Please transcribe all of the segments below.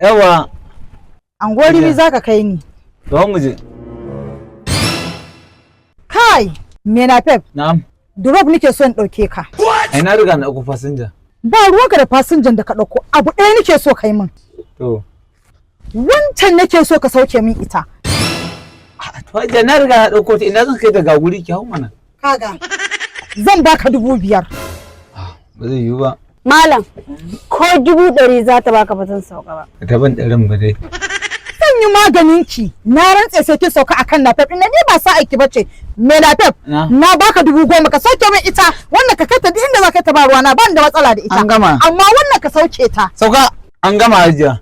Yawa. Angori mi zaka kai ni. Don mu je. Kai, me na pep. Na'am. Drop nake so in dauke ka. Ai na riga na dauko fasinja. Ba ruwanka da fasinjan da ka dauko. Abu ɗaya nake so kai min. To. Wancan nake so ka sauke min ita. To ai na riga na dauko ta ina zan kai daga guri ki hau mana. Kaga. Zan baka 5,000. Ba zai yiwu ba. Malam, ko 100 za ta baka ba zan sauka ba. Ta ban ɗarin ba dai. Zan yi maganin ki. Na rantse sai ki sauka akan napep. Ina ni ba sa aiki bace. Me napep? Na baka 10,000 ka sauke min ita. Wannan ka kai ta duk inda za ka ta ba ruwa na ban da matsala da ita. An gama. Amma wannan ka sauke ta. Sauka. An gama hajiya.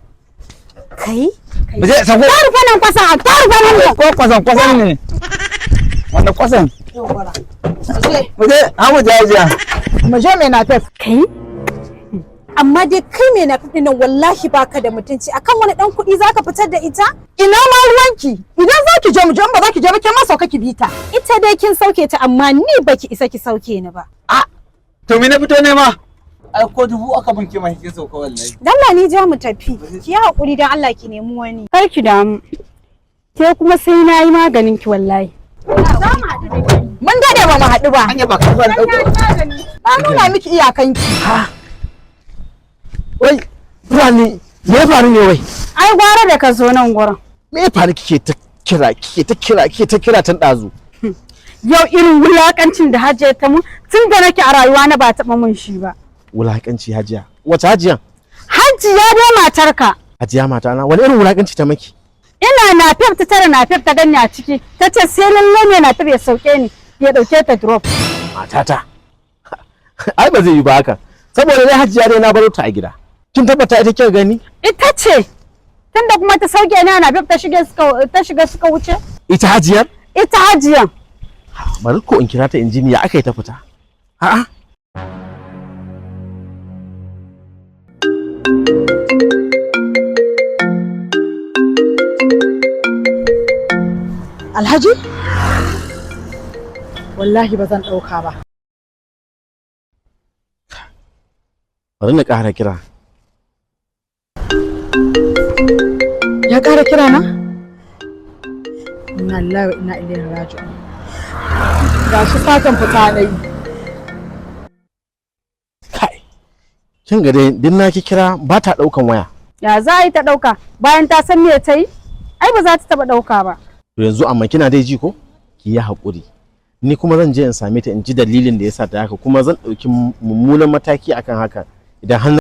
Kai? Mu je sauko. Ta rufe nan kwasan, ta rufe nan. Ko kwasan ne. Wannan kwasan. Mu je, hamu je hajiya. Mu je me napep. Kai? Amma dai kai me na fitin nan wallahi baka da mutunci akan wani dan kuɗi zaka fitar da ita? Ina ma ruwanki. Idan zaki je mu je ba zaki je ba ke ma sauka ki bita. Ita dai kin sauke ta amma ni baki isa ki sauke ni ba. A to me na fito ne ma? Ai ko 1000 aka binke mai kin sauka wallahi. Dalla ni ja mu tafi. Ki hakuri dan Allah ki nemi wani. Kar ki damu. Ke kuma sai na yi maganin ki wallahi. Mun dade ba mu haɗu ba. Anya ba ka ban dauko. Na nuna miki iyakanki. Wai, Fulani, me ya faru ne wai? Ai gwara da ka zo nan gurin. Me ya faru kike ta kira tun ɗazu? Yau irin wulakancin da Hajiya ta mun tun da nake a rayuwa na ba taɓa mun shi ba. Wulakanci Hajiya. Wace Hajiyan? Hajiya dai matarka. Hajiya matana, wani irin wulakanci ta maki? Ina nafef ta tara nafef ta ganni a ciki. Ta ce sai lalle ne nafef ya sauke ni ya dauke ta drop. Matata. Ai ba zai yi ba haka. Saboda dai Hajiya dai na baro ta a gida. Kin tabbata ita kika gani? Ita ce. Tunda kuma ta sauke ni ana ta shiga suka wuce. Ita Hajiyar? Ita Hajiyan. Bari ko in kira ta injiniya aka yi ta fita. A'a. Alhaji? Wallahi ba zan ɗauka ba. Bari na ƙara kira. Ya ƙara kira na? Inna lillahi wa inna ilaihi raji'un. Ga shi fatan fita na yi. Kai. Kin ga dai din na ki kira ba ta ɗaukan waya. Ya za a yi ta ɗauka bayan ta san me ta yi? Ai ba za ta taɓa ɗauka ba. To yanzu amma kina dai ji ko? Ki yi haƙuri. Ni kuma zan je in same ta in ji dalilin da yasa ta haka kuma zan ɗauki mummunan mataki akan haka idan har